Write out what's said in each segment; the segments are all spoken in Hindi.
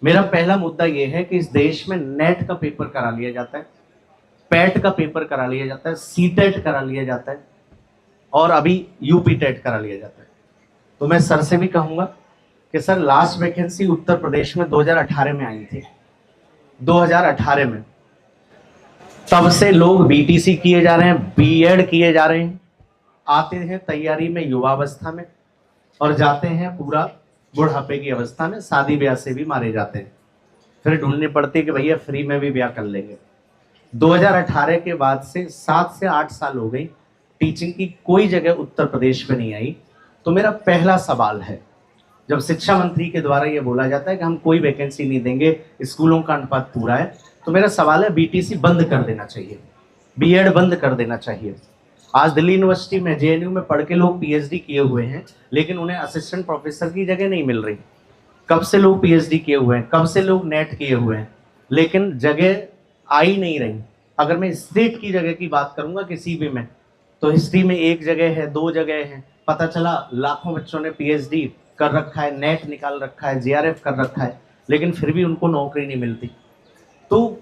मेरा पहला मुद्दा यह है कि इस देश में नेट का पेपर करा लिया जाता है, पैट का पेपर करा लिया जाता है, सीटेट करा लिया जाता है और अभी यूपी टेट करा लिया जाता है। तो मैं सर से भी कहूंगा कि sir last vacancy Uttar Pradesh में 2018 में आई थी। 2018 में तब से लोग बीटीसी किए जा रहे हैं, बीएड किए जा रहे हैं, आते हैं तैयारी में युवावस्था में और जाते हैं पूरा बुढ़ापे की अवस्था में, शादी ब्याह से भी मारे जाते हैं। फिर ढूंढनी पड़ती है कि भैया फ्री में भी ब्याह कर लेंगे। 2018 के बाद से 7 से 8 साल हो गई, टीचिंग की कोई जगह उत्तर प्रदेश में नहीं आई। तो मेरा पहला सवाल है, जब शिक्षा मंत्री के द्वारा ये बोला जाता है कि हम कोई वैकेंसी नहीं देंगे, स्कूलों का अनुपात पूरा है, तो मेरा सवाल है बीटीसी बंद कर देना चाहिए, बीएड बंद कर देना चाहिए। आज दिल्ली यूनिवर्सिटी में, जेएनयू में पढ़ के लोग पीएचडी किए हुए हैं, लेकिन उन्हें असिस्टेंट प्रोफेसर की जगह नहीं मिल रही। कब से लोग पीएचडी किए हुए हैं, कब से लोग नेट किए हुए हैं, लेकिन जगह आ ही नहीं रही। अगर मैं स्टेट की जगह की बात करूंगा किसी भी में, तो हिस्ट्री में 1 जगह है, 2 जगह है, पता चला लाखों बच्चों ने पीएचडी कर रखा है, नेट निकाल रखा है, जेआरएफ कर रखा है, लेकिन फिर भी उनको नौकरी नहीं मिलती। तो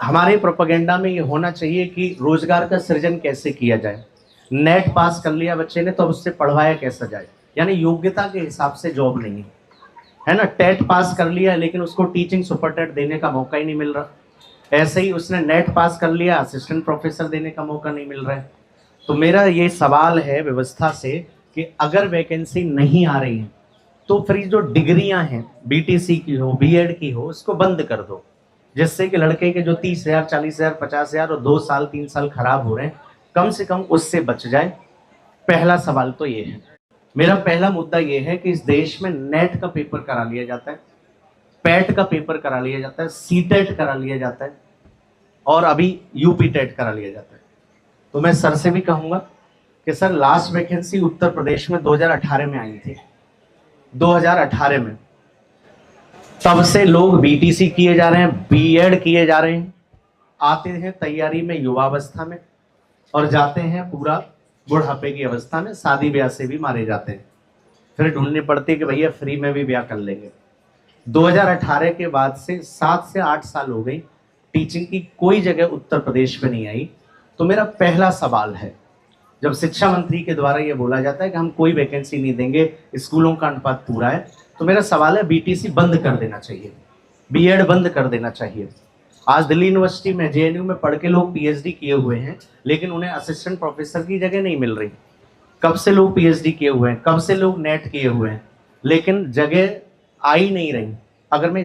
हमारे प्रोपेगेंडा में ये होना चाहिए कि रोजगार का सृजन कैसे किया जाए। नेट पास कर लिया बच्चे ने तो अब उससे पढ़वाया कैसा जाए, यानी योग्यता के हिसाब से जॉब नहीं है ना। टेट पास कर लिया लेकिन उसको टीचिंग सुपर टेट देने का मौका ही नहीं मिल रहा। ऐसे ही उसने नेट पास कर लिया, असिस्टेंट प्रोफेसर देने का मौका नहीं मिल रहा है। तो मेरा ये सवाल है व्यवस्था से कि अगर वैकेंसी नहीं आ रही है तो फिर जो डिग्रियां हैं, बीटीसी की हो, बीएड की हो, उसको बंद कर दो, जिससे कि लड़के के जो 30,000, 40,000, 50,000 और 2 साल 3 साल खराब हो रहे हैं, कम से कम उससे बच जाए। पहला सवाल तो ये है। मेरा पहला मुद्दा ये है कि इस देश में नेट का पेपर करा लिया जाता है, पैट का पेपर करा लिया जाता है, सीटेट करा लिया जाता है और अभी यूपी टेट करा लिया जाता है। तो मैं सर से भी कहूंगा कि sir last vacancy Uttar Pradesh में 2018 में आई थी। 2018 में तब से लोग बीटीसी किए जा रहे हैं, बीएड किए जा रहे हैं, आते हैं तैयारी में युवावस्था में और जाते हैं पूरा बुढ़ापे की अवस्था में, शादी ब्याह से भी मारे जाते हैं। फिर ढूंढनी पड़ती है कि भैया फ्री में भी ब्याह कर लेंगे। 2018 के बाद से 7 से 8 साल हो गई, टीचिंग की कोई जगह उत्तर प्रदेश में नहीं आई। तो मेरा पहला सवाल है, जब शिक्षा मंत्री के द्वारा ये बोला जाता है कि हम कोई वैकेंसी नहीं देंगे, स्कूलों का अनुपात पूरा है, तो मेरा सवाल है बीटीसी बंद कर देना चाहिए, बीएड बंद कर देना चाहिए। आज दिल्ली यूनिवर्सिटी में, जेएनयू में पढ़ के लोग पीएचडी किए हुए हैं, लेकिन उन्हें असिस्टेंट प्रोफेसर की जगह नहीं मिल रही। कब से लोग पीएचडी किए हुए हैं, कब से लोग नेट किए हुए हैं, लेकिन जगह आ ही नहीं रही। अगर मैं